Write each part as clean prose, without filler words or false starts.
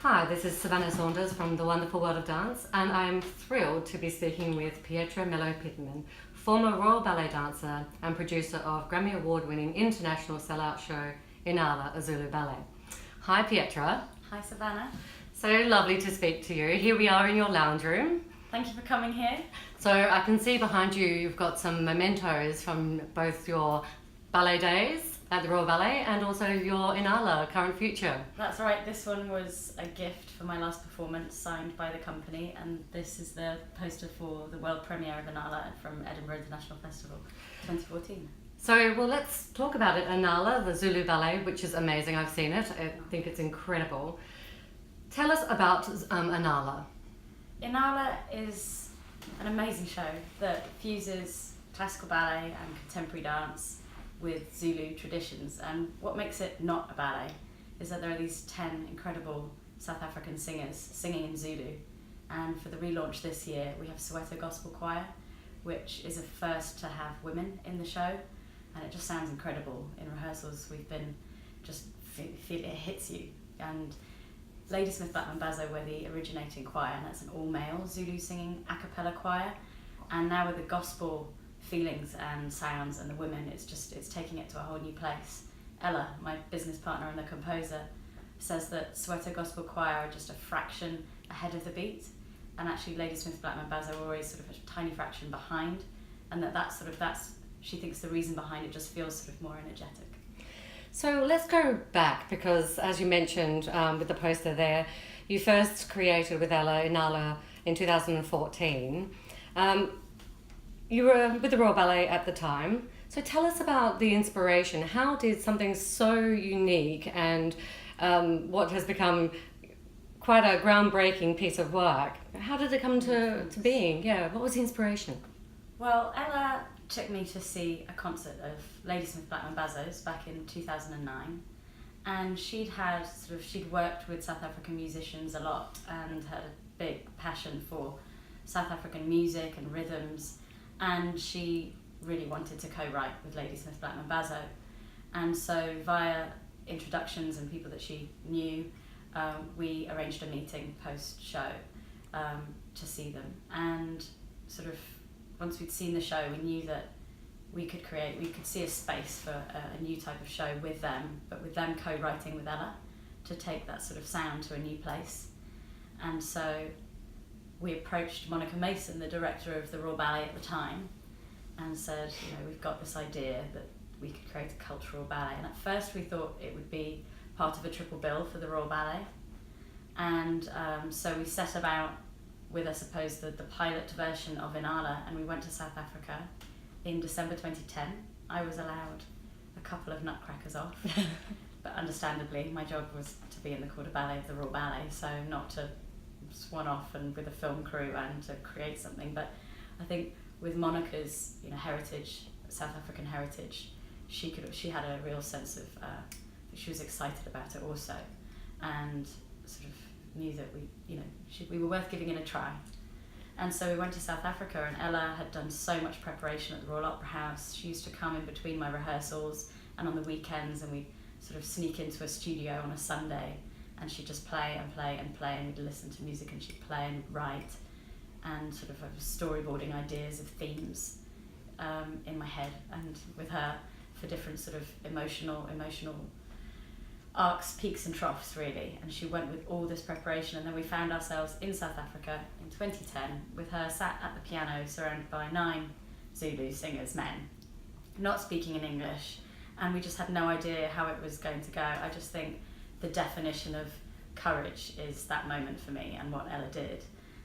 Hi, this is Savannah Saunders from The Wonderful World of Dance, and I'm thrilled to be speaking with Pietra Mello Pittman, former Royal Ballet dancer and producer of Grammy Award-winning international sellout show Inala, a Zulu ballet. Hi Pietra. Hi Savannah. So lovely to speak to you. Here we are in your lounge room. Thank you for coming here. So I can see behind you you've got some mementos from both your ballet days at the Royal Ballet and also your Inala, current future. That's right, this one was a gift for my last performance signed by the company, and this is the poster for the world premiere of Inala from Edinburgh International Festival 2014. So, well, let's talk about it. Inala, the Zulu ballet, which is amazing. I've seen it. I think it's incredible. Tell us about Inala. Inala is an amazing show that fuses classical ballet and contemporary dance with Zulu traditions, and what makes it not a ballet is that there are these 10 incredible South African singers singing in Zulu, and for the relaunch this year we have Soweto Gospel Choir, which is a first to have women in the show, and it just sounds incredible. In rehearsals we've been just feel it hits you, and Ladysmith Blackman Bazo were the originating choir, and that's an all-male Zulu singing a cappella choir, and now with the gospel feelings and sounds and the women, it's taking it to a whole new place. Ella, my business partner and the composer, says that Soweto Gospel Choir are just a fraction ahead of the beat, and actually Ladysmith Blackman Bazo are always sort of a tiny fraction behind, and that's she thinks the reason behind it just feels sort of more energetic. So let's go back, because as you mentioned with the poster there, you first created with Ella Inala in 2014. You were with the Royal Ballet at the time, so tell us about the inspiration. How did something so unique and what has become quite a groundbreaking piece of work, how did it come to being? Yeah, what was the inspiration? Well, Ella took me to see a concert of Ladysmith Blackman Bazo's back in 2009, and she'd worked with South African musicians a lot and had a big passion for South African music and rhythms, and she really wanted to co-write with Ladysmith Blackman Bazo, and so via introductions and people that she knew, we arranged a meeting post-show to see them, and sort of once we'd seen the show we knew that we could see a space for a new type of show with them, but with them co-writing with Ella to take that sort of sound to a new place. And so we approached Monica Mason, the director of the Royal Ballet at the time, and said, we've got this idea that we could create a cultural ballet. And at first we thought it would be part of a triple bill for the Royal Ballet. And so we set about with, I suppose, the pilot version of Inala, and we went to South Africa in December 2010. I was allowed a couple of nutcrackers off, but understandably my job was to be in the corps de ballet of the Royal Ballet, so not to swan off and with a film crew and to create something. But I think with Monica's heritage, South African heritage, she had a real sense of that she was excited about it also, and sort of knew that we were worth giving it a try. And so we went to South Africa, and Ella had done so much preparation at the Royal Opera House. She used to come in between my rehearsals and on the weekends, and we'd sort of sneak into a studio on a Sunday, and she'd just play and play and play, and we'd listen to music, and she'd play and write, and sort of I was storyboarding ideas of themes in my head and with her for different sort of emotional arcs, peaks and troughs really. And she went with all this preparation, and then we found ourselves in South Africa in 2010 with her sat at the piano surrounded by 9 Zulu singers, men, not speaking in English, and we just had no idea how it was going to go. I just think the definition of courage is that moment for me, and what Ella did,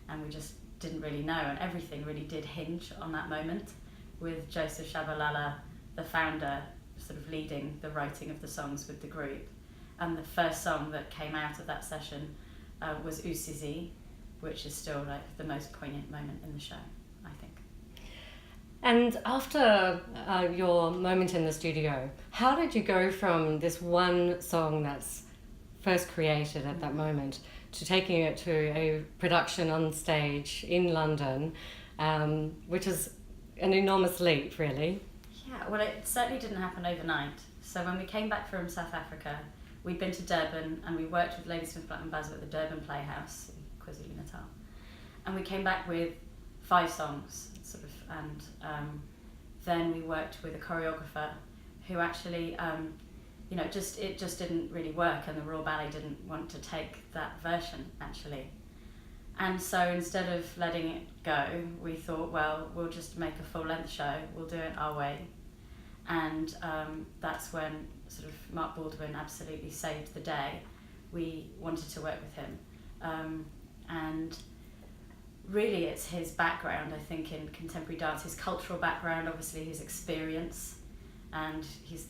and we just didn't really know, and everything really did hinge on that moment, with Joseph Shabalala, the founder, sort of leading the writing of the songs with the group. And the first song that came out of that session was Usizi, which is still like the most poignant moment in the show, I think. And after your moment in the studio, how did you go from this one song that's first created at that moment to taking it to a production on stage in London, which is an enormous leap, really? Yeah, well, it certainly didn't happen overnight. So when we came back from South Africa, we'd been to Durban and we worked with Ladysmith Blackman Bazo at the Durban Playhouse in KwaZulu-Natal. And we came back with 5 songs, sort of, and then we worked with a choreographer who actually, it just didn't really work, and the Royal Ballet didn't want to take that version, actually. And so instead of letting it go, we thought, well, we'll just make a full-length show, we'll do it our way. And that's when sort of Mark Baldwin absolutely saved the day. We wanted to work with him. And really it's his background, I think, in contemporary dance, his cultural background, obviously his experience, and he's,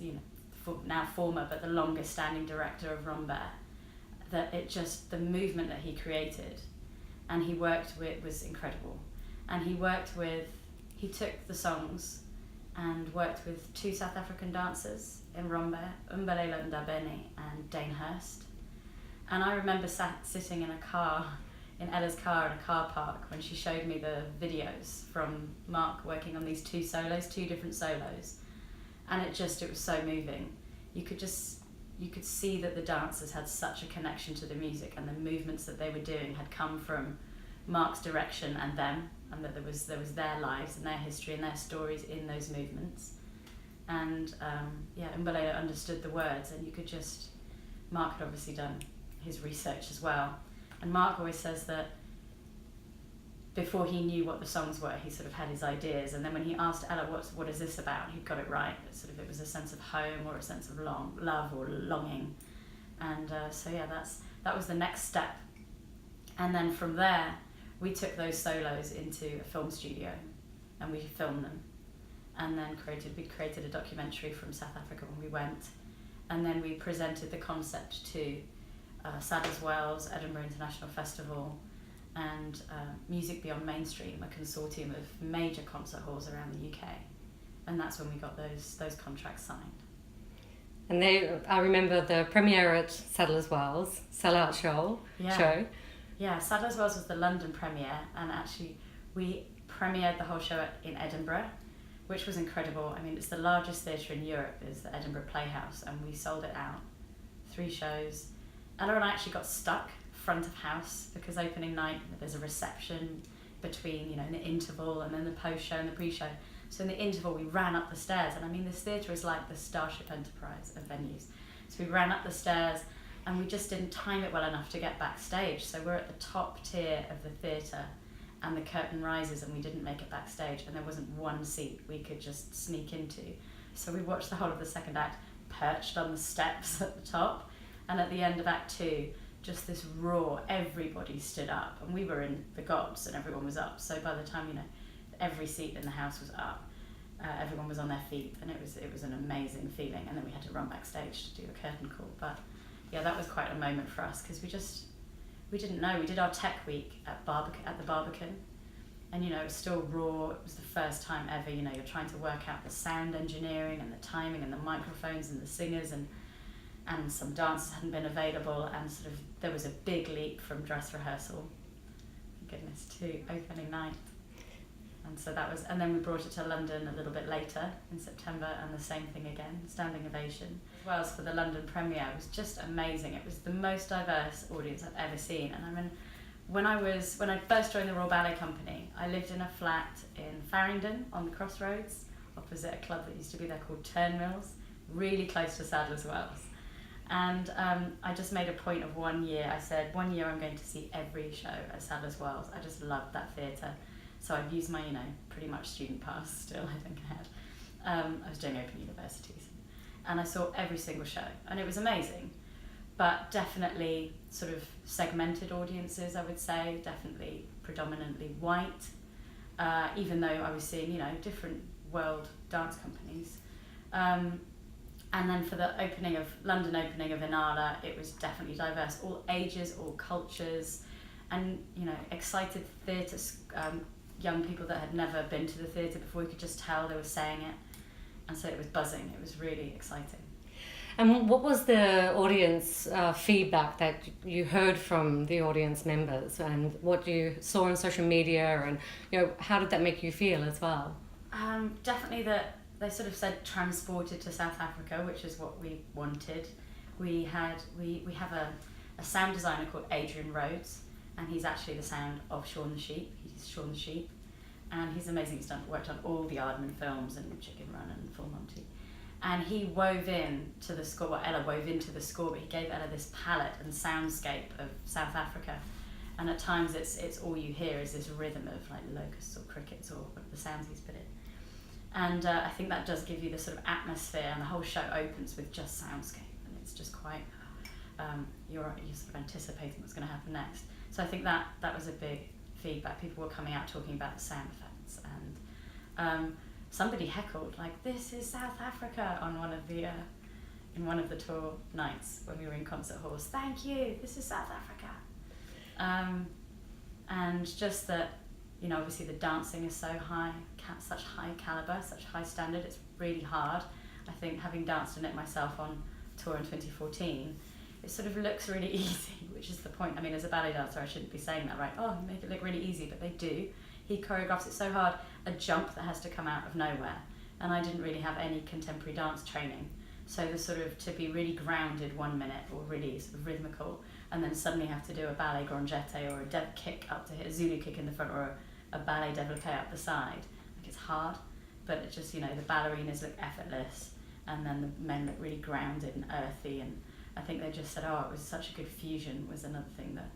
now former, but the longest standing director of Rambert, that the movement that he created and he worked with was incredible. And he took the songs and worked with 2 South African dancers in Rambert, Umbalelo Ndabeni and Dane Hurst. And I remember sitting in Ella's car in a car park when she showed me the videos from Mark working on these 2 different solos. And it was so moving. You could see that the dancers had such a connection to the music, and the movements that they were doing had come from Mark's direction and them, and that there was their lives and their history and their stories in those movements. And Umbalelo understood the words, and Mark had obviously done his research as well. And Mark always says that before he knew what the songs were, he sort of had his ideas, and then when he asked Ella, what is this about, he got it right. It was a sense of home or a sense of love or longing. And that was the next step. And then from there, we took those solos into a film studio and we filmed them. And then we created a documentary from South Africa when we went. And then we presented the concept to Sadler's Wells, Edinburgh International Festival, and Music Beyond Mainstream, a consortium of major concert halls around the UK. And that's when we got those contracts signed. And I remember the premiere at Sadler's Wells, Sellout Show. Yeah, Sadler's Wells was the London premiere, and actually we premiered the whole show in Edinburgh, which was incredible. I mean, it's the largest theatre in Europe, is the Edinburgh Playhouse, and we sold it out. 3 shows. Ella and I actually got stuck front of house because opening night there's a reception between, in the interval and then the post-show and the pre-show. So in the interval we ran up the stairs, and I mean this theatre is like the Starship Enterprise of venues. So we ran up the stairs and we just didn't time it well enough to get backstage. So we're at the top tier of the theatre and the curtain rises and we didn't make it backstage, and there wasn't one seat we could just sneak into. So we watched the whole of the second act perched on the steps at the top, and at the end of Act 2, just this roar, everybody stood up, and we were in the gods and everyone was up. So by the time, every seat in the house was up, everyone was on their feet, and it was an amazing feeling. And then we had to run backstage to do a curtain call. But yeah, that was quite a moment for us, because we didn't know. We did our tech week at the Barbican, and it was still raw. It was the first time ever, you're trying to work out the sound engineering and the timing and the microphones and the singers, and some dancers hadn't been available, and there was a big leap from dress rehearsal, goodness, to opening night. And so and then we brought it to London a little bit later in September, and the same thing again, standing ovation. As well as for the London premiere, it was just amazing. It was the most diverse audience I've ever seen. And I mean, when I first joined the Royal Ballet Company, I lived in a flat in Farringdon on the Crossroads, opposite a club that used to be there called Turnmills, really close to Sadler's Wells. And I just made a point of 1 year. I said, 1 year I'm going to see every show at Sadler's Wells. I just loved that theatre. So I'd used my, pretty much student pass still, I think I had. I was doing open universities. And I saw every single show. And it was amazing. But definitely sort of segmented audiences, I would say. Definitely predominantly white. Even though I was seeing, different world dance companies. And then for the London opening of Inala, it was definitely diverse, all ages, all cultures, and excited theatre, young people that had never been to the theatre before. You could just tell they were saying it, and so it was buzzing. It was really exciting. And what was the audience feedback that you heard from the audience members, and what you saw on social media, and how did that make you feel as well? Definitely that. They sort of said transported to South Africa, which is what we wanted. we have a sound designer called Adrian Rhodes, and he's actually the sound of Shaun the Sheep. He's Shaun the Sheep, and he's amazing. He's worked on all the Aardman films and Chicken Run and Full Monty. And he wove in to the score, well, Ella wove into the score, but he gave Ella this palette and soundscape of South Africa. And at times it's all you hear is this rhythm of like locusts or crickets or the sounds he's put in. And I think that does give you the sort of atmosphere, and the whole show opens with just soundscape, and it's just quite, you're sort of anticipating what's going to happen next. So I think that was a big feedback. People were coming out talking about the sound effects, and somebody heckled like, "This is South Africa" on one of the in one of the tour nights when we were in concert halls. Thank you, this is South Africa. And just that, you know, obviously the dancing is so high, such high caliber, such high standard. It's really hard. I think, having danced in it myself on tour in 2014, it sort of looks really easy, which is the point. I mean, as a ballet dancer, I shouldn't be saying that, right? Oh, you make it look really easy, but they do. He choreographs it so hard, a jump that has to come out of nowhere. And I didn't really have any contemporary dance training. So the sort of, to be really grounded 1 minute, or really sort of rhythmical, and then suddenly have to do a ballet grangete or a dev kick up to hit a Zulu kick in the front, or a ballet développé up the side. Like, it's hard, but it just, you know, the ballerinas look effortless, and then the men look really grounded and earthy, and I think they just said, oh, it was such a good fusion, was another thing that.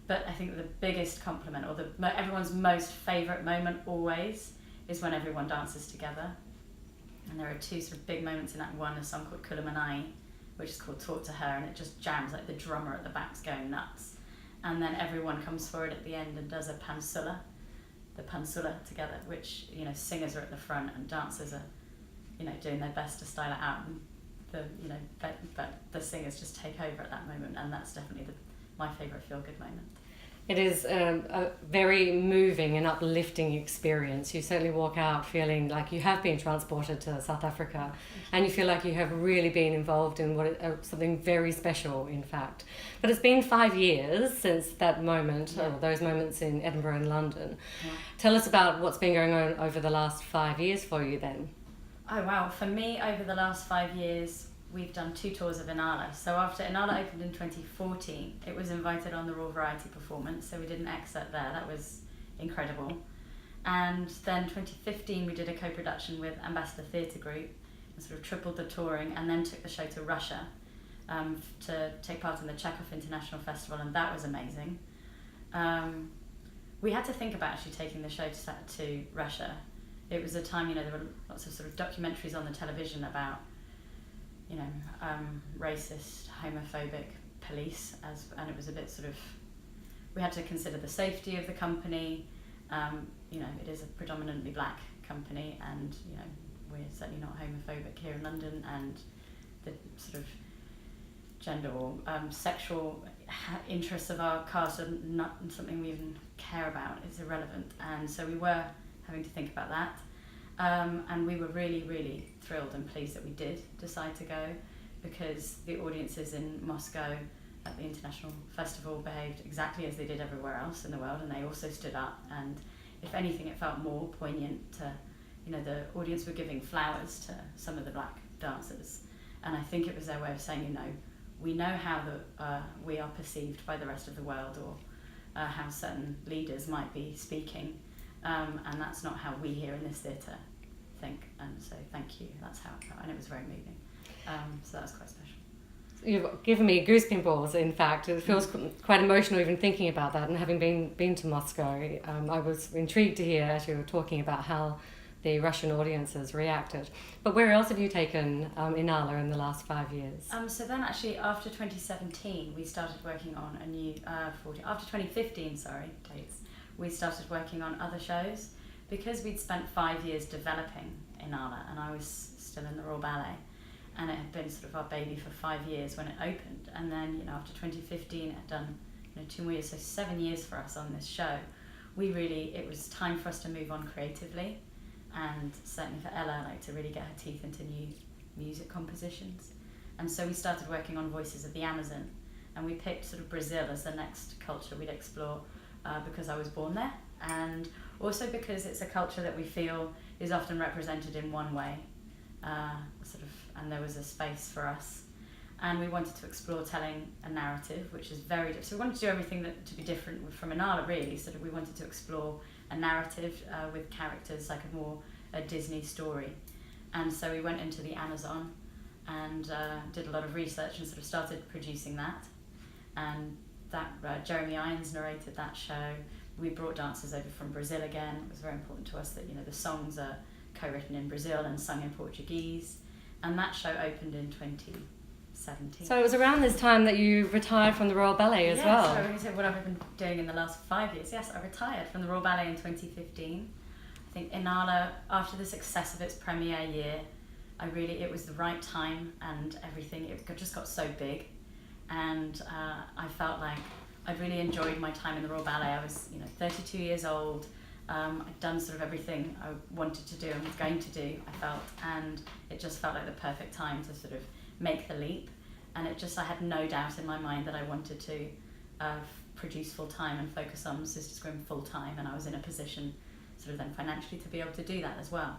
But I think the biggest compliment, or everyone's most favourite moment always, is when everyone dances together. And there are two sort of big moments in that. One, a song called Kulumanai, which is called Talk to Her, and it just jams, like the drummer at the back's going nuts. And then everyone comes forward at the end and does a pansula, the pansula together, which, you know, singers are at the front and dancers are, you know, doing their best to style it out, and but the singers just take over at that moment, and that's definitely my favourite feel-good moment. It is a very moving and uplifting experience. You certainly walk out feeling like you have been transported to South Africa, and you feel like you have really been involved in something very special, in fact. But it's been 5 years since that moment, or those moments in Edinburgh and London. Yeah. Tell us about what's been going on over the last 5 years for you then. Oh wow, for me over the last 5 years, we've done 2 tours of Inala. So after Inala opened in 2014, it was invited on the Royal Variety performance, so we did an excerpt there. That was incredible. And then 2015, we did a co-production with Ambassador Theatre Group and sort of tripled the touring, and then took the show to Russia to take part in the Chekhov International Festival, and that was amazing. We had to think about actually taking the show to Russia. It was a time, you know, there were lots of sort of documentaries on the television about, you know, racist, homophobic police, and it was a bit sort of, we had to consider the safety of the company. You know, it is a predominantly black company, and, you know, we're certainly not homophobic here in London, and the sort of gender or sexual interests of our cast are not something we even care about. It's irrelevant, and so we were having to think about that. And we were really, really thrilled and pleased that we did decide to go, because the audiences in Moscow at the International Festival behaved exactly as they did everywhere else in the world, and they also stood up, and if anything it felt more poignant to, you know, the audience were giving flowers to some of the black dancers, and I think it was their way of saying, you know, we know how we are perceived by the rest of the world, or how certain leaders might be speaking, and that's not how we here in this theatre think, and so thank you. That's how it felt, and it was very moving. So that was quite special. You've given me goosebumps, in fact. It feels quite emotional even thinking about that, and having been to Moscow, I was intrigued to hear, as you were talking, about how the Russian audiences reacted. But where else have you taken Inala in the last 5 years? So then actually after 2017 we started working on a new, after 2015, dates, we started working on other shows, because we'd spent 5 years developing Inala, and I was still in the Royal Ballet, and it had been sort of our baby for 5 years when it opened, and then, you know, after 2015 it had done, you know, 2 more years, so 7 years for us on this show. It was time for us to move on creatively, and certainly for Ella, like, to really get her teeth into new music compositions. And so we started working on Voices of the Amazon, and we picked sort of Brazil as the next culture we'd explore, because I was born there, and also because it's a culture that we feel is often represented in one way, and there was a space for us. and we wanted to explore telling a narrative, which is very different. So we wanted to do everything to be different from Inala, really. So we wanted to explore a narrative with characters, like a Disney story. And so we went into the Amazon and did a lot of research and sort of started producing that. And that Jeremy Irons narrated that show. We brought dancers over from Brazil again. It was very important to us that, you know, the songs are co-written in Brazil and sung in Portuguese. And that show opened in 2017. So it was around this time that you retired from the Royal Ballet as well. So when you say what I've been doing in the last 5 years, yes, I retired from the Royal Ballet in 2015. I think Inala, after the success of its premiere year, it was the right time, and everything, it just got so big. And I felt like I'd really enjoyed my time in the Royal Ballet. I was, 32 years old. I'd done sort of everything I wanted to do and was going to do, I felt, and it just felt like the perfect time to sort of make the leap. And I had no doubt in my mind that I wanted to produce full time and focus on Sisters Grimm full time, and I was in a position sort of then financially to be able to do that as well.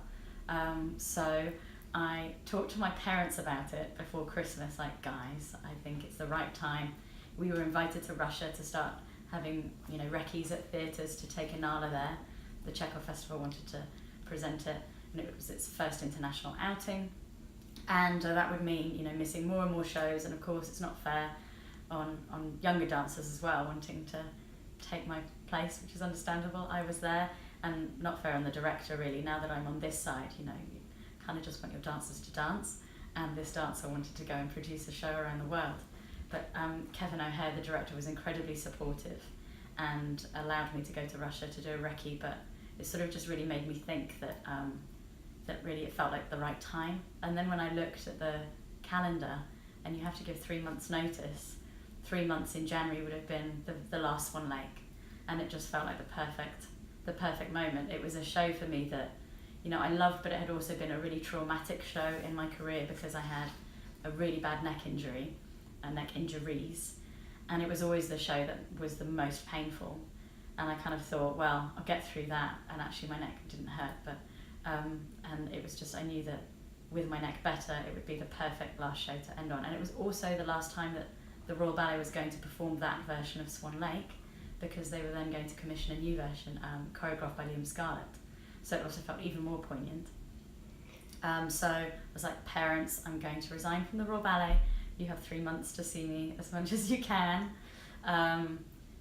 So I talked to my parents about it before Christmas, like, guys, I think it's the right time. We were invited to Russia to start having, recce's at theatres to take Inala there. The Chekhov Festival wanted to present it, and it was its first international outing. And that would mean, missing more and more shows, and of course it's not fair on younger dancers as well, wanting to take my place, which is understandable. I was there, and not fair on the director really. Now that I'm on this side, you kind of just want your dancers to dance, and this dancer wanted to go and produce a show around the world. But Kevin O'Hare, the director, was incredibly supportive and allowed me to go to Russia to do a recce, but it sort of just really made me think that really it felt like the right time. And then when I looked at the calendar, and you have to give 3 months notice, 3 months in January would have been the last Swan Lake, and it just felt like the perfect moment. It was a show for me that, I loved, but it had also been a really traumatic show in my career because I had a really bad neck injury, neck injuries, and it was always the show that was the most painful. And I kind of thought, well, I'll get through that, and actually my neck didn't hurt, but and it was just, I knew that with my neck better, it would be the perfect last show to end on. And it was also the last time that the Royal Ballet was going to perform that version of Swan Lake, because they were then going to commission a new version, choreographed by Liam Scarlett. So it also felt even more poignant. So I was like, parents, I'm going to resign from the Royal Ballet. You have 3 months to see me as much as you can.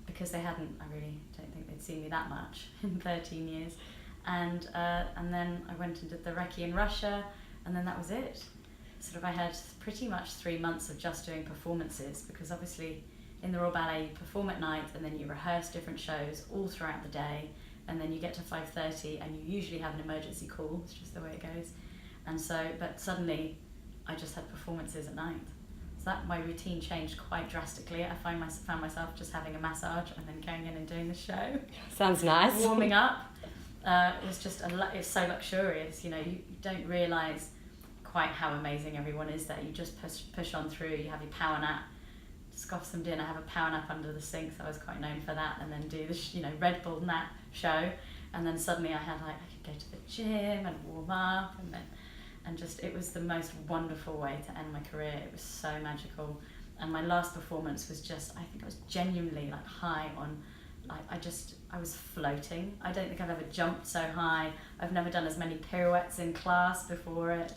Because I really don't think they'd seen me that much in 13 years. And then I went and did the recce in Russia, and then that was it. Sort of I had pretty much 3 months of just doing performances, because obviously in the Royal Ballet you perform at night and then you rehearse different shows all throughout the day, and then you get to 5:30 and you usually have an emergency call. It's just the way it goes. And so, but suddenly I just had performances at night. So that my routine changed quite drastically. I found myself just having a massage and then going in and doing the show. Sounds nice. Warming up. It was just it's so luxurious. You don't realise quite how amazing everyone is there. You just push on through. You have your power nap, scoff some dinner, have a power nap under the sink. So I was quite known for that, and then do the Red Bull nap show. And then suddenly I could go to the gym and warm up, and just, it was the most wonderful way to end my career. It was so magical. And my last performance was just, I think I was genuinely high on, I was floating. I don't think I've ever jumped so high. I've never done as many pirouettes in class before it.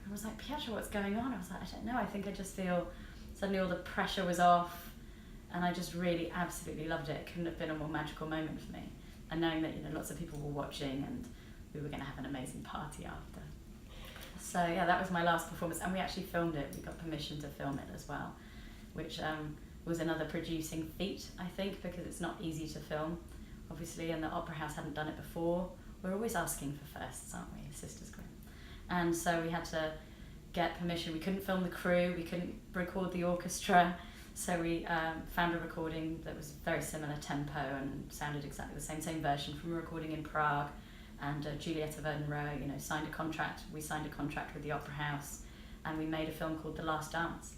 I was like, Pietra, what's going on? I was like, I don't know. I think I just feel suddenly all the pressure was off, and I just really absolutely loved it. It couldn't have been a more magical moment for me. And knowing that lots of people were watching, and we were going to have an amazing party after. So yeah, that was my last performance, and we actually filmed it. We got permission to film it as well, which was another producing feat, I think, because it's not easy to film, obviously, and the Opera House hadn't done it before. We're always asking for firsts, aren't we, Sisters Grimm? And so we had to get permission. We couldn't film the crew, we couldn't record the orchestra, so we found a recording that was very similar tempo and sounded exactly the same version from a recording in Prague. And Julieta Verden-Rowe, signed a contract. We signed a contract with the Opera House, and we made a film called The Last Dance.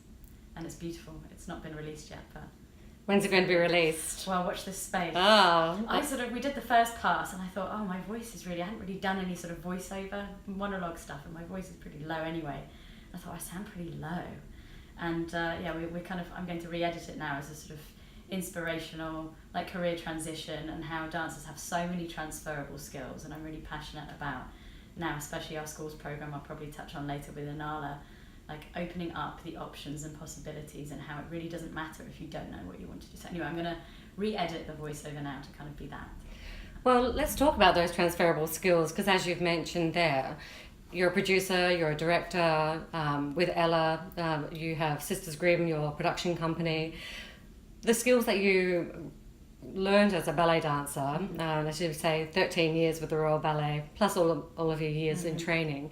And it's beautiful. It's not been released yet, but... When's it going to be released? Well, watch this space. Oh. We did the first pass, and I thought, oh, my voice is really... I hadn't really done any sort of voiceover monologue stuff, and my voice is pretty low anyway. I thought, I sound pretty low. And we're kind of, I'm going to re-edit it now as a sort of inspirational, like, career transition, and how dancers have so many transferable skills, and I'm really passionate about now, especially our schools program I'll probably touch on later with Inala, like opening up the options and possibilities, and how it really doesn't matter if you don't know what you want to do. So anyway, I'm going to re-edit the voiceover now to kind of be that. Well, let's talk about those transferable skills, because as you've mentioned there, you're a producer, you're a director. With Ella, you have Sisters Grimm, your production company. The skills that you learned as a ballet dancer, as you say, 13 years with the Royal Ballet, plus all of your years in training.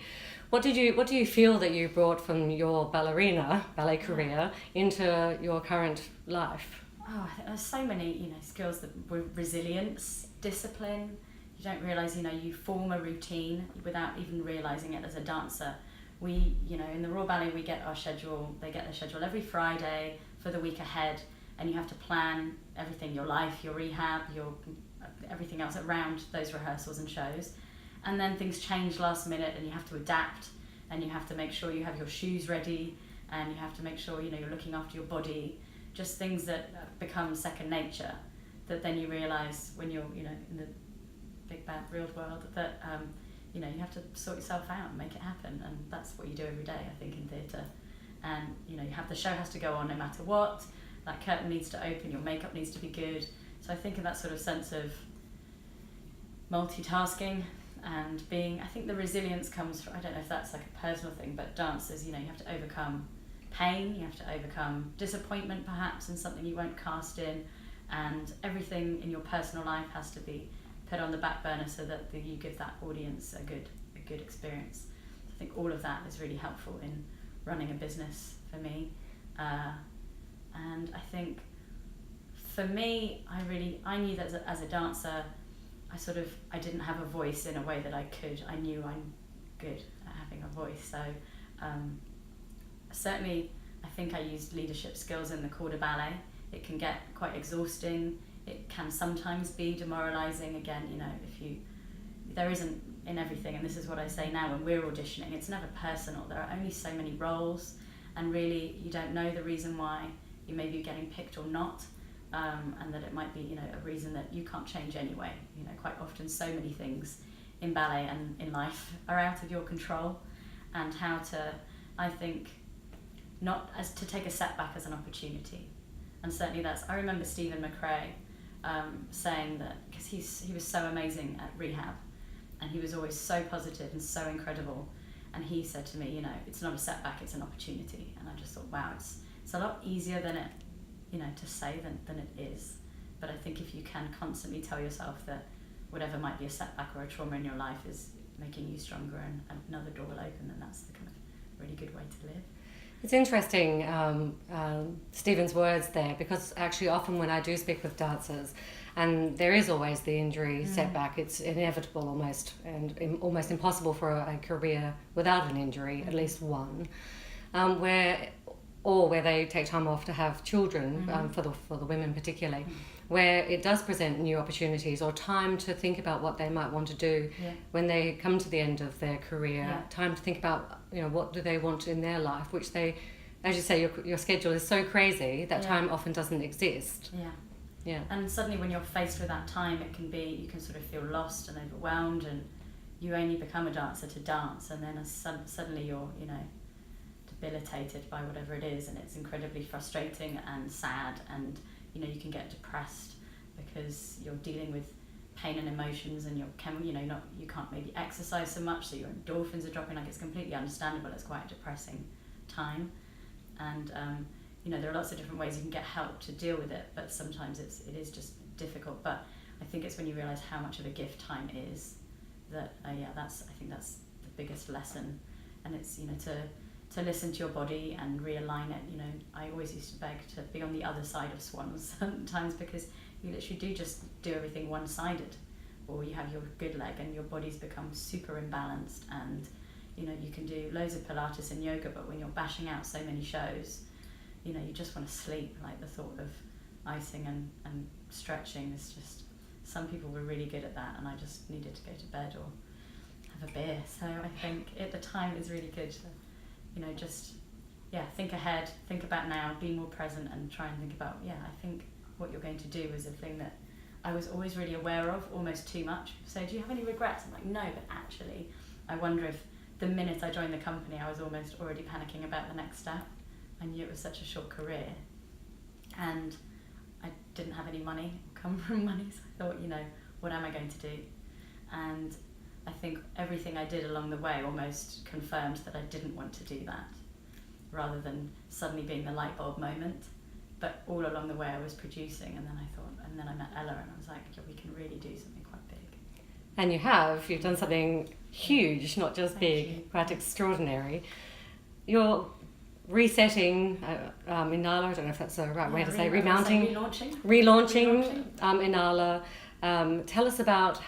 What do you feel that you brought from your ballet career into your current life? Oh, I think there's so many, skills that were resilience, discipline. You don't realise, you form a routine without even realising it as a dancer. We, in the Royal Ballet, we get our schedule, they get their schedule every Friday for the week ahead, and you have to plan everything, your life, your rehab, everything else around those rehearsals and shows. And then things change last minute, and you have to adapt, and you have to make sure you have your shoes ready, and you have to make sure, you're looking after your body. Just things that become second nature, that then you realise when you're, in the big bad real world, that, you have to sort yourself out and make it happen. And that's what you do every day, I think, in theatre. And, you have the show has to go on no matter what. That curtain needs to open, your makeup needs to be good. So I think in that sort of sense of multitasking and I think the resilience comes from, I don't know if that's like a personal thing, but dancers, you have to overcome pain, you have to overcome disappointment perhaps in something you won't cast in, and everything in your personal life has to be put on the back burner so that you give that audience a good experience. I think all of that is really helpful in running a business for me. And I think for me, I knew that as a dancer, I didn't have a voice in a way that I could. I knew I'm good at having a voice. So certainly, I think I used leadership skills in the corps de ballet. It can get quite exhausting. It can sometimes be demoralising. Again, there isn't in everything, and this is what I say now when we're auditioning, it's never personal. There are only so many roles, and really you don't know the reason why you may be getting picked or not. And that it might be, a reason that you can't change anyway. Quite often so many things in ballet and in life are out of your control, and how to, I think, not as to take a setback as an opportunity. And certainly I remember Stephen McRae saying that, because he was so amazing at rehab, and he was always so positive and so incredible, and he said to me, it's not a setback, it's an opportunity. And I just thought, wow, it's a lot easier than it to say than it is. But I think if you can constantly tell yourself that whatever might be a setback or a trauma in your life is making you stronger and another door will open, then that's the kind of really good way to live. It's interesting, Stephen's words there, because actually often when I do speak with dancers, and there is always the injury setback, it's inevitable almost, and almost impossible for a career without an injury, at least one, where they take time off to have children, for the women particularly, where it does present new opportunities or time to think about what they might want to do when they come to the end of their career, time to think about, what do they want in their life, which they, as you say, your schedule is so crazy that time often doesn't exist. Yeah. And suddenly when you're faced with that time, you can sort of feel lost and overwhelmed, and you only become a dancer to dance, and then suddenly you're, debilitated by whatever it is, and it's incredibly frustrating and sad, and you can get depressed because you're dealing with pain and emotions, and you can't maybe exercise so much, so your endorphins are dropping. Like, it's completely understandable. It's quite a depressing time, and there are lots of different ways you can get help to deal with it, but sometimes it is just difficult. But I think it's when you realise how much of a gift time is that I think that's the biggest lesson, and it's to listen to your body and realign it. I always used to beg to be on the other side of swans sometimes, because you literally do just do everything one-sided, or you have your good leg and your body's become super imbalanced, and you can do loads of Pilates and yoga, but when you're bashing out so many shows, you just want to sleep. Like, the thought of icing and stretching is just, some people were really good at that, and I just needed to go to bed or have a beer. So I think at the time it was really good to just think ahead, think about now, be more present, and try and think about, I think what you're going to do is a thing that I was always really aware of, almost too much. So do you have any regrets? I'm like, no, but actually, I wonder if the minute I joined the company, I was almost already panicking about the next step. I knew it was such a short career, and I didn't have any money, come from money, so I thought, what am I going to do? And I think everything I did along the way almost confirmed that I didn't want to do that, rather than suddenly being the light bulb moment. But all along the way I was producing, and then I met Ella, and I was like, we can really do something quite big. And you've done something huge, not just big, quite extraordinary. You're resetting Inala, I don't know if that's the right way to say, relaunching Inala. Tell us about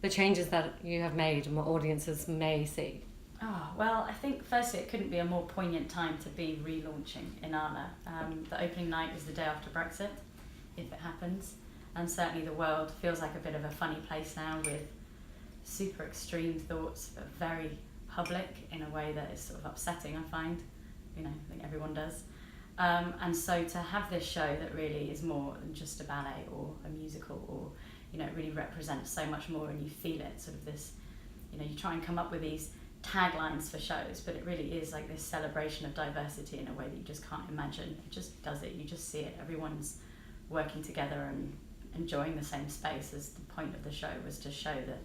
the changes that you have made and what audiences may see. Oh, well, I think firstly it couldn't be a more poignant time to be relaunching Inala. The opening night was the day after Brexit, if it happens, and certainly the world feels like a bit of a funny place now, with super extreme thoughts, but very public in a way that is sort of upsetting, I find. I think everyone does. And so to have this show that really is more than just a ballet or a musical, or it really represents so much more, and you feel it, sort of this, you try and come up with these taglines for shows, but it really is like this celebration of diversity in a way that you just can't imagine. It just does it, you just see it, everyone's working together and enjoying the same space. As the point of the show was to show that,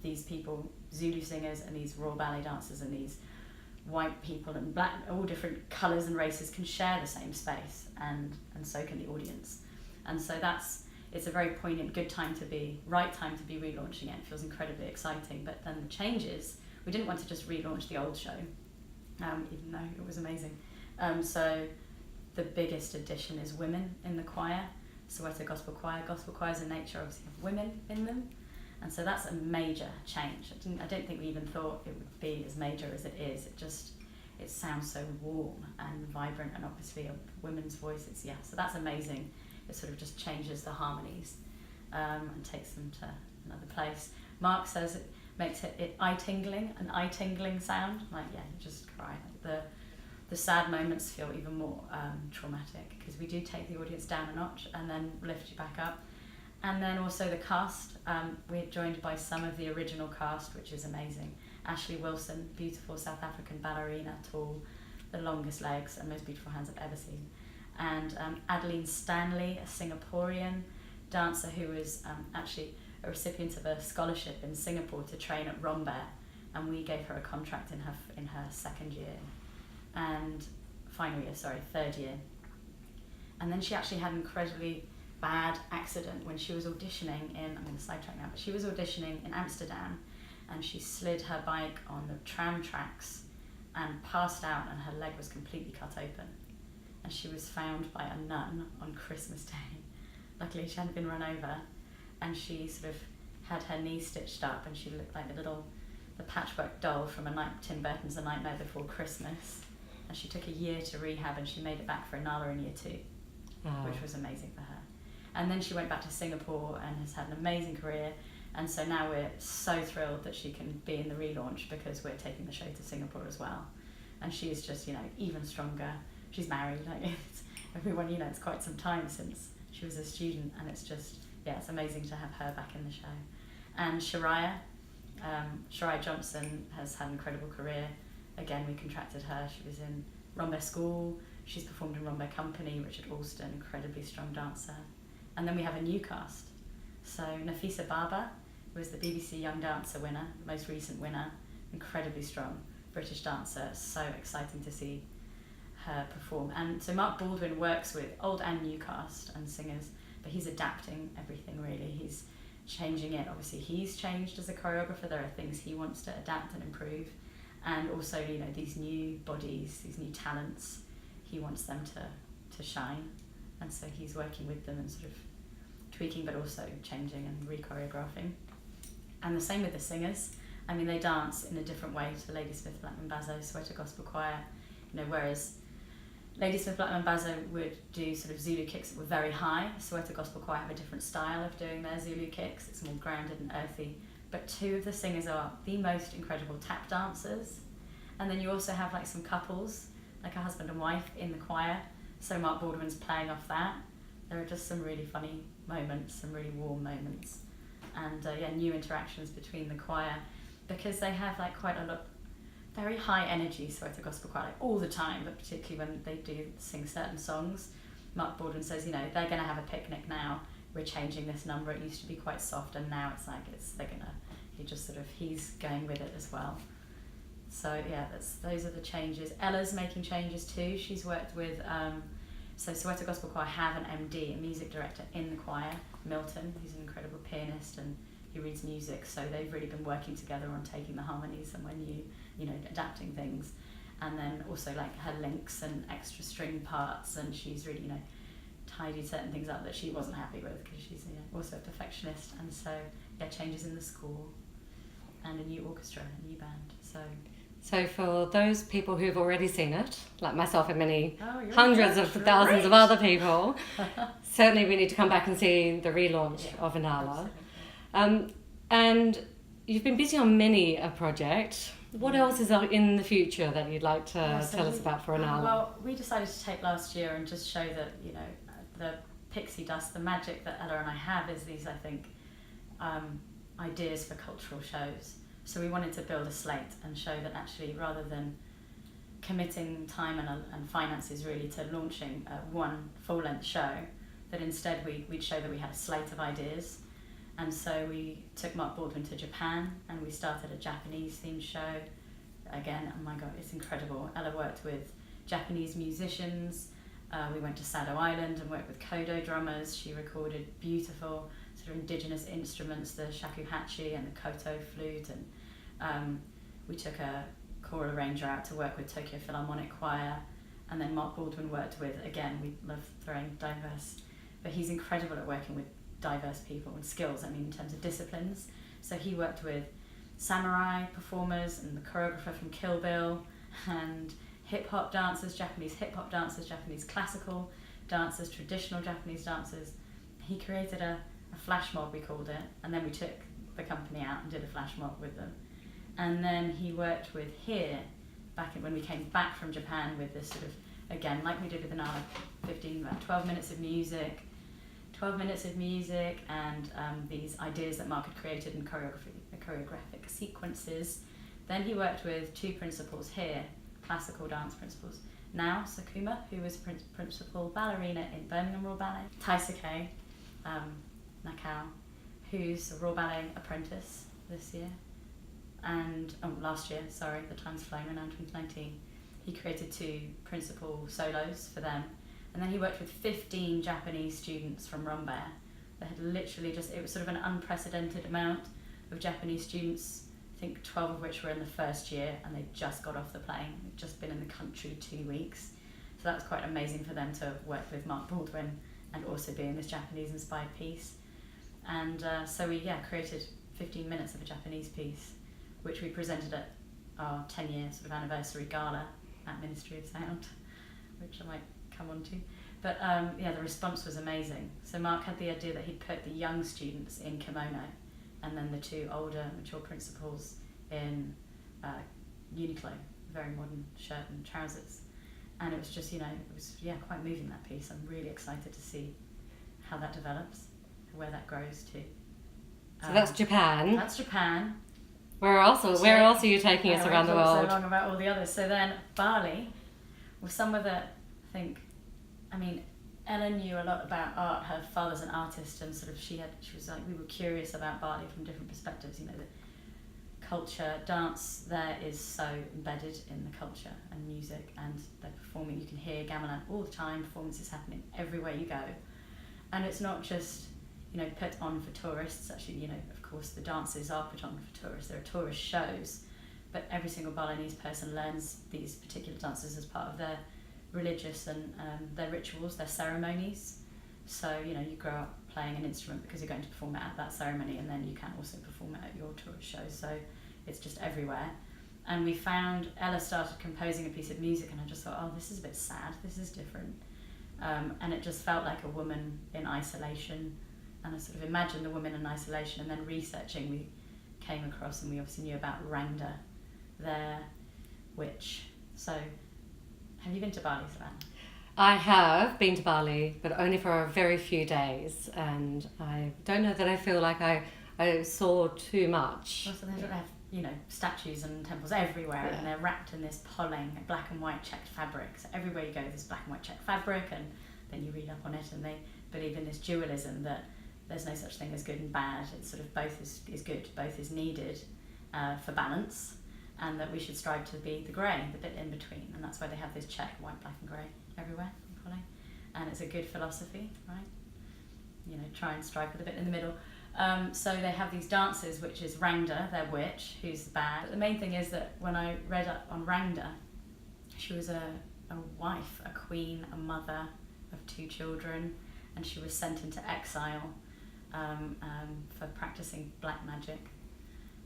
these people, Zulu singers and these raw ballet dancers and these white people and black, all different colours and races, can share the same space, and so can the audience. And so it's a very poignant, right time to be relaunching it. It feels incredibly exciting. But then the changes, we didn't want to just relaunch the old show, even though it was amazing. So the biggest addition is women in the choir, Soweto Gospel Choir. Gospel choirs in nature obviously have women in them. And so that's a major change. I don't think we even thought it would be as major as it is. It sounds so warm and vibrant, and obviously a women's voice, so that's amazing. It sort of just changes the harmonies and takes them to another place. Mark says it makes it an eye-tingling sound. Like, you just cry. Like the sad moments feel even more traumatic, because we do take the audience down a notch and then lift you back up. And then also the cast, we're joined by some of the original cast, which is amazing. Ashley Wilson, beautiful South African ballerina, tall, the longest legs and most beautiful hands I've ever seen. And Adeline Stanley, a Singaporean dancer who was actually a recipient of a scholarship in Singapore to train at Rambert, and we gave her a contract in her third year. And then she actually had an incredibly bad accident when she was auditioning I'm going to sidetrack now, but she was auditioning in Amsterdam, and she slid her bike on the tram tracks and passed out, and her leg was completely cut open. And she was found by a nun on Christmas Day. Luckily she hadn't been run over, and she sort of had her knee stitched up, and she looked like the patchwork doll from Tim Burton's A Nightmare Before Christmas. And she took a year to rehab, and she made it back for Inala in year 2, which was amazing for her. And then she went back to Singapore and has had an amazing career. And so now we're so thrilled that she can be in the relaunch, because we're taking the show to Singapore as well. And she is just, even stronger. She's married, everyone, it's quite some time since she was a student, and it's just, it's amazing to have her back in the show. And Shariah Johnson has had an incredible career. Again, we contracted her. She was in Rambert School. She's performed in Rambert Company, Richard Alston, incredibly strong dancer. And then we have a new cast. So Nafisa Baba, who was the BBC Young Dancer winner, the most recent winner, incredibly strong British dancer. So exciting to see her perform. And so Mark Baldwin works with old and new cast and singers, but he's adapting everything really. He's changing it. Obviously he's changed as a choreographer. There are things he wants to adapt and improve. And also, these new bodies, these new talents, he wants them to shine. And so he's working with them and sort of tweaking, but also changing and re-choreographing. And the same with the singers. They dance in a different way to Ladysmith Blackman Bazo, Soweto Gospel Choir, whereas Ladysmith Blackman Bazo would do sort of Zulu kicks that were very high. Soweto Gospel Choir have a different style of doing their Zulu kicks. It's more grounded and earthy. But 2 of the singers are the most incredible tap dancers. And then you also have some couples like a husband and wife in the choir. So Mark Baldwin's playing off that. There are just some really funny moments, some really warm moments, and new interactions between the choir, because they have like quite a lot, very high energy Soweto Gospel Choir, like all the time, but particularly when they do sing certain songs. Mark Baldwin says, they're going to have a picnic now. We're changing this number. It used to be quite soft, and now it's like he's going with it as well. So yeah, those are the changes. Ella's making changes too. She's worked with so Soweto Gospel Choir have an MD, a music director in the choir, Milton, who's an incredible pianist and he reads music. So they've really been working together on taking the harmonies and when adapting things, and then also like her links and extra string parts, and she's really tidied certain things up that she wasn't happy with, because she's also a perfectionist. And so changes in the score and a new orchestra, a new band. So for those people who've already seen it, like myself and many hundreds of thousands of other people, certainly we need to come back and see the relaunch of Inala. And you've been busy on many a project. What else is in the future that you'd like to tell us about for Inala? Well, we decided to take last year and just show that, the pixie dust, the magic that Ella and I have is these, I think, ideas for cultural shows. So we wanted to build a slate and show that actually, rather than committing time and finances really to launching one full-length show, that instead we'd show that we had a slate of ideas. And so we took Mark Baldwin to Japan and we started a Japanese themed show. Again, oh my God, it's incredible. Ella worked with Japanese musicians. We went to Sado Island and worked with kodo drummers. She recorded beautiful sort of indigenous instruments, the shakuhachi and the koto flute. And we took a choral arranger out to work with Tokyo Philharmonic Choir. And then Mark Baldwin worked with, again, we love throwing diverse, but he's incredible at working with diverse people and skills, in terms of disciplines. So he worked with samurai performers and the choreographer from Kill Bill, and hip-hop dancers, Japanese classical dancers, traditional Japanese dancers. He created a flash mob, we called it, and then we took the company out and did a flash mob with them. And then he worked with here, when we came back from Japan, with this sort of, again, like we did with Inala, 12 minutes of music, and these ideas that Mark had created in choreographic sequences. Then he worked with two principals here, classical dance principals. Now Sakuma, who was principal ballerina in Birmingham Royal Ballet. Taisuke Nakao, who's a Royal Ballet apprentice this year. Last year, sorry, the time's flown, we're now in 2019. He created two principal solos for them. And then he worked with 15 Japanese students from Rombair. They had literally it was sort of an unprecedented amount of Japanese students, I think 12 of which were in the first year, and they just got off the plane. They'd just been in the country 2 weeks. So that was quite amazing for them to work with Mark Baldwin and also be in this Japanese-inspired piece. And so we created 15 minutes of a Japanese piece, which we presented at our 10-year sort of anniversary gala at Ministry of Sound, which I might come on to. But the response was amazing. So Mark had the idea that he'd put the young students in kimono and then the two older, mature principals in Uniqlo, very modern shirt and trousers. And it was just, quite moving, that piece. I'm really excited to see how that develops, where that grows to. So that's Japan. That's Japan. Where else are you taking us around the world? So long about all the others. So then Bali was somewhere that Ella knew a lot about art. Her father's an artist, and sort of she was like, we were curious about Bali from different perspectives. The culture, dance there is so embedded in the culture and music, and they're performing. You can hear gamelan all the time. Performances happening everywhere you go, and it's not just put on for tourists. Actually, of course, the dances are put on for tourists. There are tourist shows, but every single Balinese person learns these particular dances as part of their religious and their rituals, their ceremonies. So you grow up playing an instrument because you're going to perform it at that ceremony, and then you can also perform it at your tourist shows. So it's just everywhere. And we found Ella started composing a piece of music, and I just thought, this is a bit sad, this is different, and it just felt like a woman in isolation. And I sort of imagined the woman in isolation, and then researching, we came across, and we obviously knew about Rangda, their witch. So Have you been to Bali, Savannah? I have been to Bali, but only for a very few days, and I don't know that I feel like I saw too much. Well, so they have, you know, statues and temples everywhere, and they're wrapped in this polling, black and white checked fabric. So everywhere you go, there's black and white checked fabric, and then you read up on it, and they believe in this dualism that there's no such thing as good and bad. It's sort of both is good, both is needed for balance, and that we should strive to be the grey, the bit in between, and that's why they have this check, white, black and grey, everywhere in polling. And it's a good philosophy, right? You know, try and strive for the bit in the middle. So they have these dances, which is Rangda, their witch, who's bad. But the main thing is that when I read up on Rangda, she was a wife, a queen, a mother of 2 children, and she was sent into exile for practicing black magic.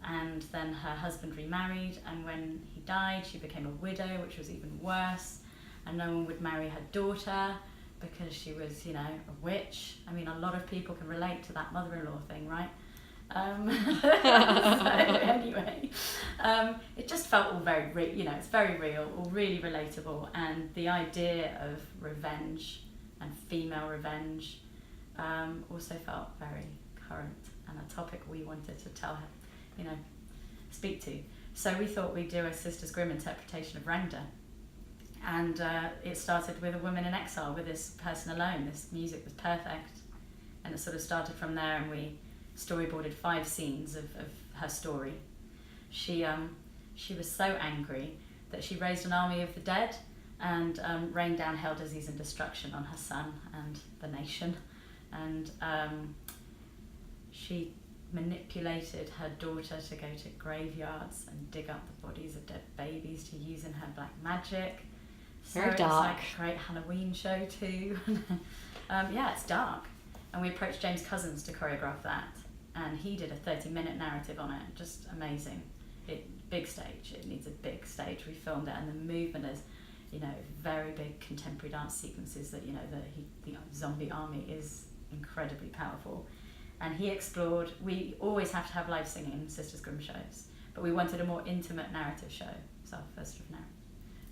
And then her husband remarried, and when he died, she became a widow, which was even worse, and no one would marry her daughter because she was, you know, a witch. I mean, a lot of people can relate to that mother-in-law thing, right? So anyway, it just felt all very, you know, it's very real, all really relatable, and the idea of revenge and female revenge also felt very current and a topic we wanted to tell her, you know, speak to. So we thought we'd do a Sisters Grimm interpretation of Rangda. And it started with a woman in exile, with this person alone. This music was perfect, and it sort of started from there, and we storyboarded 5 scenes of her story. She was so angry that she raised an army of the dead and rained down hell, disease and destruction on her son and the nation. And she manipulated her daughter to go to graveyards and dig up the bodies of dead babies to use in her black magic. So Very dark. It's like a great Halloween show too. Yeah, it's dark. And we approached James Cousins to choreograph that, and he did a 30-minute narrative on it. Just amazing. Big stage. It needs a big stage. We filmed it, and the movement is, you know, very big contemporary dance sequences that, you know, the zombie army is incredibly powerful. And he explored, we always have to have live singing in Sisters Grimm shows, but we wanted a more intimate narrative show. It's our first sort of narrative,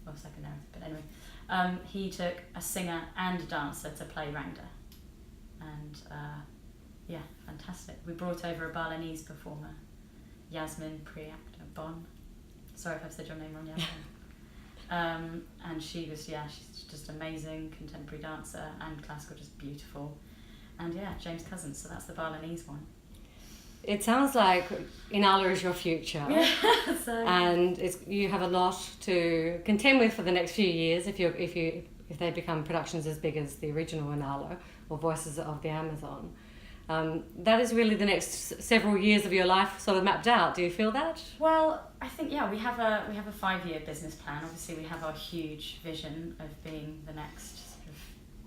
well, second narrative, but anyway. He took a singer and a dancer to play Rangda. And yeah, fantastic. We brought over a Balinese performer, Yasmin Bon. Sorry if I've said your name wrong, Yasmin. And she was, she's just amazing contemporary dancer and classical, just beautiful. And yeah, James Cousins, so that's the Balinese one. It sounds like Inala is your future. Yeah, and you have a lot to contend with for the next few years if they become productions as big as the original Inala or Voices of the Amazon. That is really the next several years of your life sort of mapped out. Do you feel that? Well, I think we have a 5-year business plan. Obviously, we have our huge vision of being the next sort of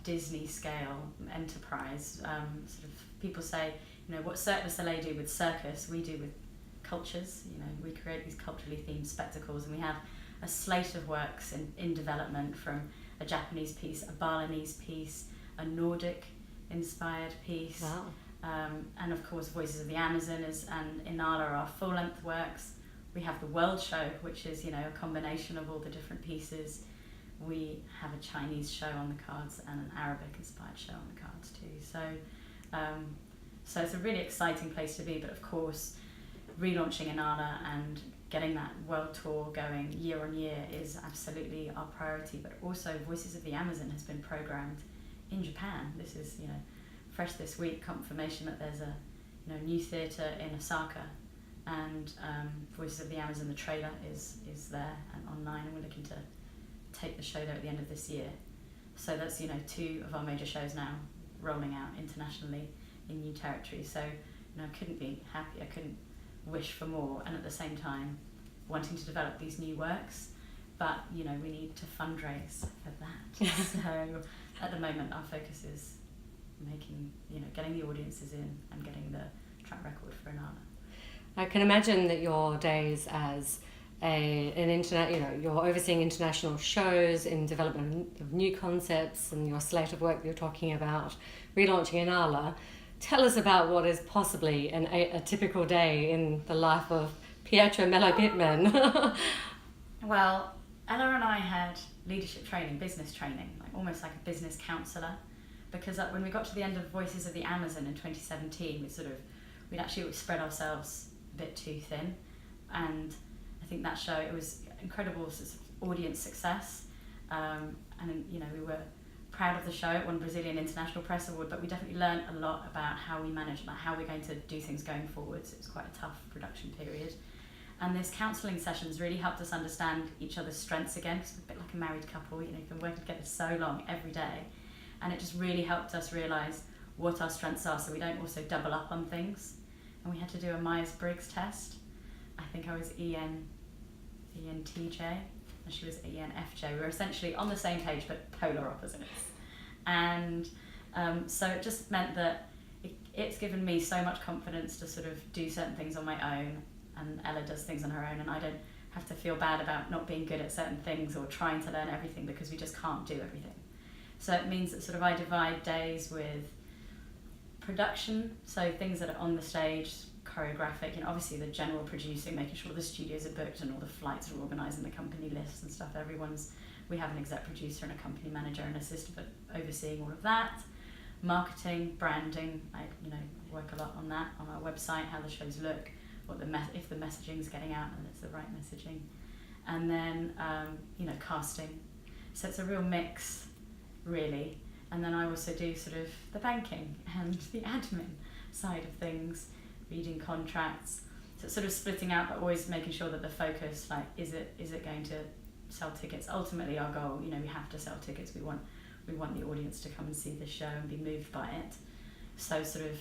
Disney scale enterprise. Sort of people say, you know, what Cirque du Soleil do with circus, we do with cultures. You know, we create these culturally themed spectacles, and we have a slate of works in development, from a Japanese piece, a Balinese piece, a Nordic inspired piece. Wow. And of course, Voices of the Amazon and Inala are our full-length works. We have the World Show, which is, you know, a combination of all the different pieces. We have a Chinese show on the cards and an Arabic-inspired show on the cards too. So it's a really exciting place to be. But of course, relaunching Inala and getting that world tour going year on year is absolutely our priority. But also, Voices of the Amazon has been programmed in Japan. This is, you know, fresh this week, confirmation that there's a, you know, new theatre in Osaka, and Voices of the Amazon, the trailer is there and online, and we're looking to take the show there at the end of this year. So that's, you know, 2 of our major shows now rolling out internationally in new territory. So, you know, I couldn't be happy, I couldn't wish for more, and at the same time wanting to develop these new works, but, you know, we need to fundraise for that. So at the moment our focus is making, you know, getting the audiences in and getting the track record for Inala. I can imagine that your days as you're overseeing international shows in development of new concepts, and your slate of work that you're talking about, relaunching Inala. Tell us about what is possibly a typical day in the life of Pietra Mello Pittman. Well, Ella and I had leadership training, business training, like almost like a business counsellor, because when we got to the end of Voices of the Amazon in 2017, we'd actually spread ourselves a bit too thin, and I think that show, it was incredible sort of audience success, and you know, we were proud of the show. It won Brazilian International Press Award, but we definitely learned a lot about how we manage, like how we're going to do things going forwards. It was quite a tough production period. And this counselling sessions really helped us understand each other's strengths again, because we're a bit like a married couple, you know, you've been working together so long every day. And it just really helped us realise what our strengths are, so we don't also double up on things. And we had to do a Myers-Briggs test. I think I was ENTJ, and she was ENFJ. We were essentially on the same page, but polar opposites. And so it just meant that it's given me so much confidence to sort of do certain things on my own, and Ella does things on her own, and I don't have to feel bad about not being good at certain things or trying to learn everything, because we just can't do everything. So it means that sort of I divide days with production, so things that are on the stage, choreographic, you know, obviously the general producing, making sure the studios are booked and all the flights are organised and the company lists and stuff. We have an exec producer and a company manager and assistant overseeing all of that. Marketing, branding, I work a lot on that, on our website, how the shows look, if the messaging is getting out and it's the right messaging, and then casting. So it's a real mix, really. And then I also do sort of the banking and the admin side of things, reading contracts. So it's sort of splitting out, but always making sure that the focus, like, is it going to sell tickets? Ultimately, our goal, you know, we have to sell tickets. We want the audience to come and see the show and be moved by it. So sort of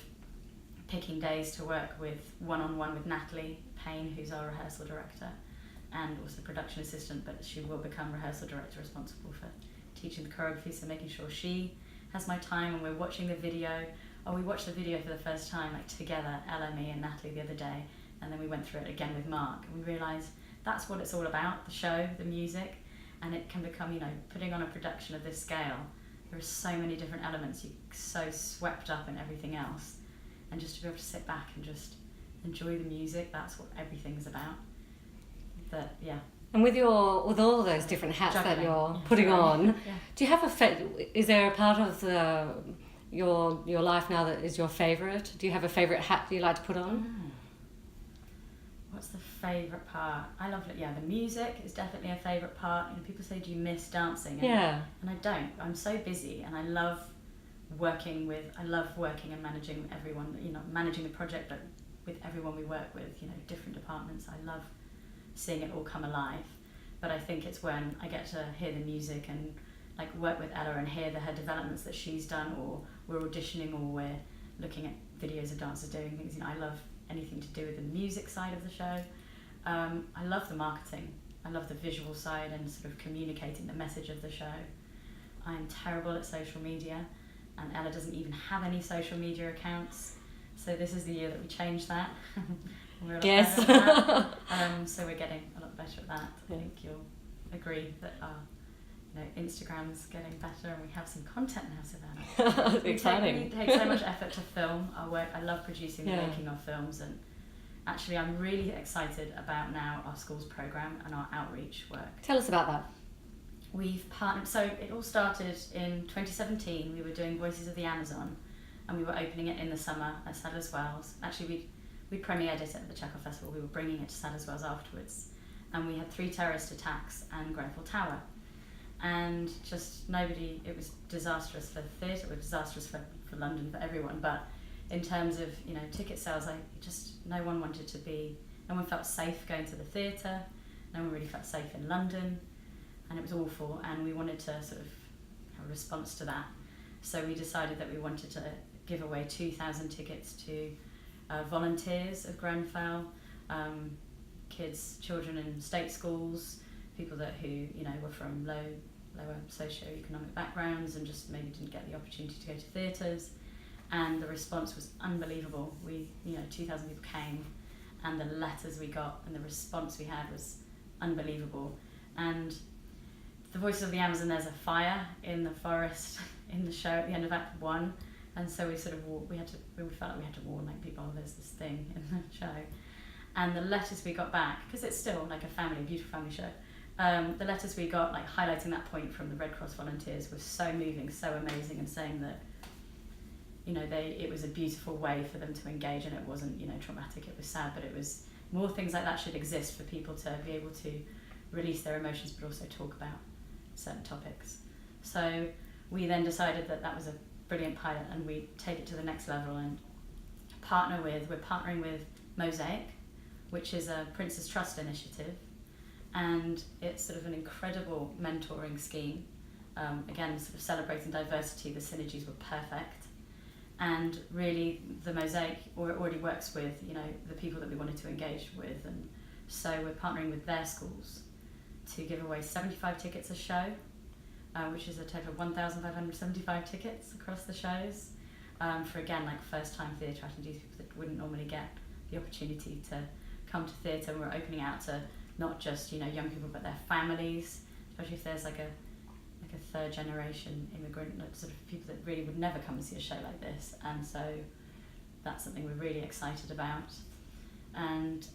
picking days to work with one-on-one with Natalie Payne, who's our rehearsal director and also production assistant, but she will become rehearsal director responsible for teaching the choreography, so making sure she has my time. And we're watching the video. We watched the video for the first time, like together, Ella, me and Natalie the other day, and then we went through it again with Mark, and we realised that's what it's all about, the show, the music. And it can become, you know, putting on a production of this scale, there are so many different elements, you're so swept up in everything else, and just to be able to sit back and just enjoy the music, that's what everything's about. And with all those different hats that you're putting on, do you have is there a part of your life now that is your favourite? Do you have a favourite hat that you like to put on? What's the favourite part? I love it. Yeah, the music is definitely a favourite part. You know, people say, do you miss dancing? And I don't. I'm so busy, and I love working and managing everyone, you know, managing the project, but with everyone we work with, you know, different departments. I love seeing it all come alive. But I think it's when I get to hear the music and like work with Ella and hear her developments that she's done, or we're auditioning, or we're looking at videos of dancers doing things. You know, I love anything to do with the music side of the show. I love the marketing. I love the visual side and sort of communicating the message of the show. I'm terrible at social media, and Ella doesn't even have any social media accounts. So this is the year that we change that. We're a lot better at that. So we're getting a lot better at that. I think you'll agree that our Instagram's getting better, and we have some content now, Savannah. It's exciting. It takes so much effort to film our work. I love producing and making our films, and actually I'm really excited about now our schools programme and our outreach work. Tell us about that. We've partnered, so it all started in 2017. We were doing Voices of the Amazon, and we were opening it in the summer at Sadler's Wells. Actually, we premiered it at the Chekhov Festival. We were bringing it to Sadler's Wells afterwards, and we had 3 terrorist attacks and Grenfell Tower. And just nobody, it was disastrous for the theatre, it was disastrous for London, for everyone, but in terms of, you know, ticket sales, no one felt safe going to the theatre, no one really felt safe in London, and it was awful, and we wanted to sort of have a response to that. So we decided that we wanted to give away 2,000 tickets to volunteers of Grenfell, children in state schools, people who were from lower socio-economic backgrounds and just maybe didn't get the opportunity to go to theatres. And the response was unbelievable. 2,000 people came, and the letters we got and the response we had was unbelievable. And the Voices of the Amazon, there's a fire in the forest in the show at the end of Act 1, and so we felt like we had to warn people, there's this thing in the show. And the letters we got back, because it's still like a beautiful family show, the letters we got, like highlighting that point from the Red Cross volunteers, was so moving, so amazing, and saying that, you know, it was a beautiful way for them to engage, and it wasn't, you know, traumatic, it was sad, but it was more things like that should exist for people to be able to release their emotions, but also talk about certain topics. So we then decided that that was a brilliant pilot, and we take it to the next level and we're partnering with Mosaic, which is a Prince's Trust initiative, and it's sort of an incredible mentoring scheme. Again, sort of celebrating diversity, the synergies were perfect, and really the Mosaic already works with, you know, the people that we wanted to engage with, and so we're partnering with their schools to give away 75 tickets a show, which is a total of 1,575 tickets across the shows, for, again, like first-time theatre attendees, people that wouldn't normally get the opportunity to come to theatre. We're opening out to not just, you know, young people, but their families, especially if there's like a third-generation immigrant, like sort of people that really would never come and see a show like this, and so that's something we're really excited about. And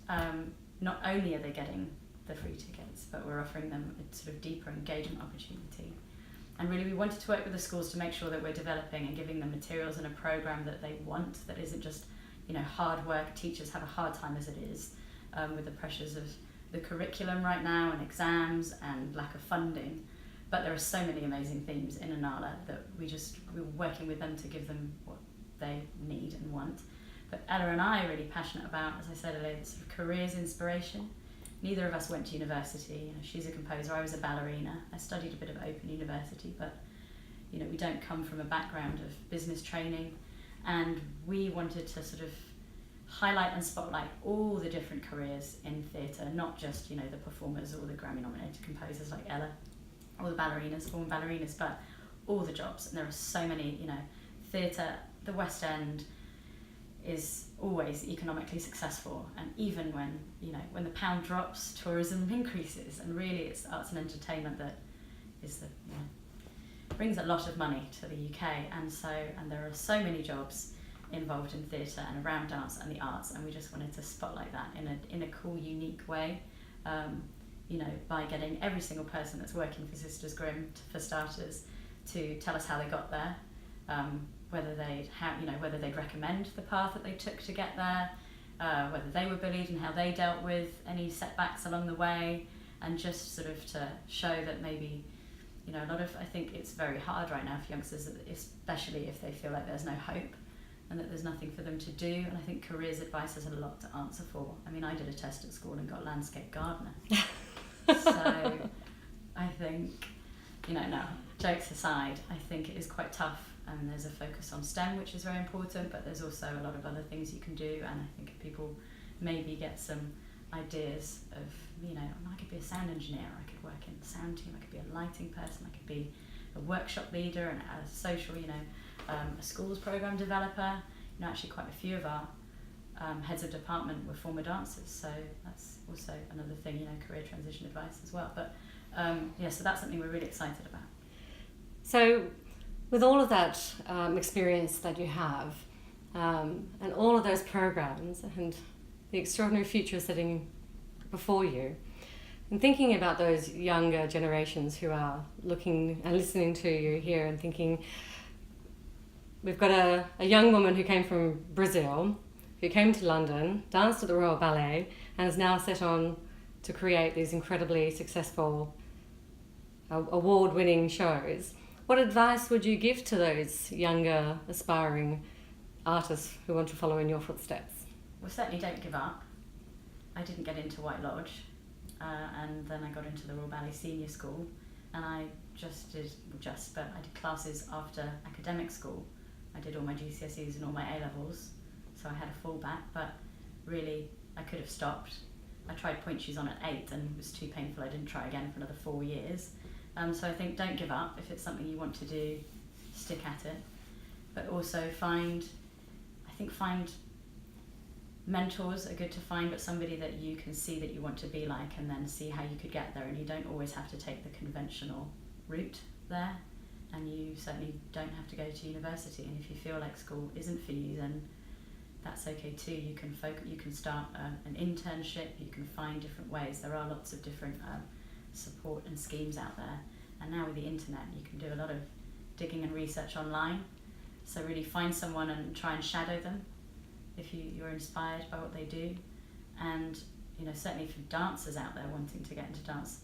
not only are they getting the free tickets, but we're offering them a sort of deeper engagement opportunity. And really we wanted to work with the schools to make sure that we're developing and giving them materials and a programme that they want, that isn't just, you know, hard work. Teachers have a hard time as it is, with the pressures of the curriculum right now and exams and lack of funding. But there are so many amazing themes in Inala that we're working with them to give them what they need and want. But Ella and I are really passionate about, as I said earlier, sort of careers inspiration. Neither of us went to university. You know, she's a composer, I was a ballerina. I studied a bit of Open University, but, you know, we don't come from a background of business training, and we wanted to sort of highlight and spotlight all the different careers in theatre, not just, you know, the performers or the Grammy-nominated composers like Ella, or the ballerinas, former ballerinas, but all the jobs. And there are so many, you know, theatre, the West End is always economically successful, and even when, you know, when the pound drops, tourism increases, and really it's arts and entertainment that is the, you know, brings a lot of money to the UK, and there are so many jobs involved in theatre and around dance and the arts, and we just wanted to spotlight that in a cool, unique way, you know, by getting every single person that's working for Sisters Grimm, for starters, to tell us how they got there, whether they'd recommend the path that they took to get there, whether they were bullied and how they dealt with any setbacks along the way, and just sort of to show that maybe, you know, I think it's very hard right now for youngsters, especially if they feel like there's no hope and that there's nothing for them to do. And I think careers advice has a lot to answer for. I mean, I did a test at school and got landscape gardener. So I think, you know, no, jokes aside, I think it is quite tough, and there's a focus on STEM, which is very important, but there's also a lot of other things you can do, and I think if people maybe get some ideas of, you know, I could be a sound engineer, I could work in the sound team, I could be a lighting person, I could be a workshop leader and a social, you know, a schools program developer. You know, actually quite a few of our heads of department were former dancers, so that's also another thing, you know, career transition advice as well. But yeah, so that's something we're really excited about. So with all of that experience that you have, and all of those programs and the extraordinary future sitting before you, and thinking about those younger generations who are looking and listening to you here and thinking, we've got a young woman who came from Brazil, who came to London, danced at the Royal Ballet, and is now set on to create these incredibly successful award-winning shows. What advice would you give to those younger, aspiring artists who want to follow in your footsteps? Well, certainly don't give up. I didn't get into White Lodge, and then I got into the Royal Ballet Senior School, and I I did classes after academic school. I did all my GCSEs and all my A-levels, so I had a fallback, but really I could have stopped. I tried point shoes on at 8 and it was too painful, I didn't try again for another 4 years. So I think don't give up. If it's something you want to do, stick at it. But also find mentors are good to find, but somebody that you can see that you want to be like, and then see how you could get there. And you don't always have to take the conventional route there, and you certainly don't have to go to university. And if you feel like school isn't for you, then that's okay too. You can start an internship, you can find different ways. There are lots of different support and schemes out there. And now with the internet, you can do a lot of digging and research online. So really find someone and try and shadow them if you're inspired by what they do. And certainly for dancers out there wanting to get into dance,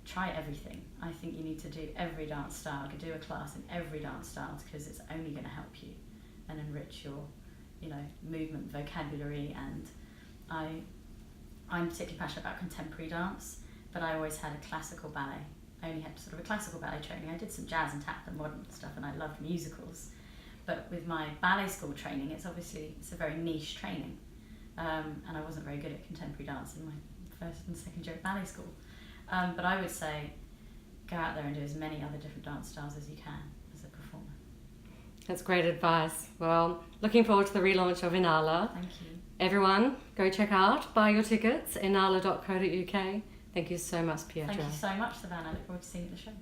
try everything. I think you need to do every dance style, do a class in every dance style, because it's only going to help you and enrich your movement vocabulary. And I'm particularly passionate about contemporary dance, but I always had a classical ballet. I only had sort of a classical ballet training. I did some jazz and tap and modern stuff, and I loved musicals. But with my ballet school training, it's a very niche training. And I wasn't very good at contemporary dance in my first and second year at ballet school. But I would say go out there and do as many other different dance styles as you can as a performer. That's great advice. Well, looking forward to the relaunch of Inala. Thank you. Everyone, go check out, buy your tickets, inala.co.uk. Thank you so much, Pietra. Thank you so much, Savannah. I look forward to seeing you at the show.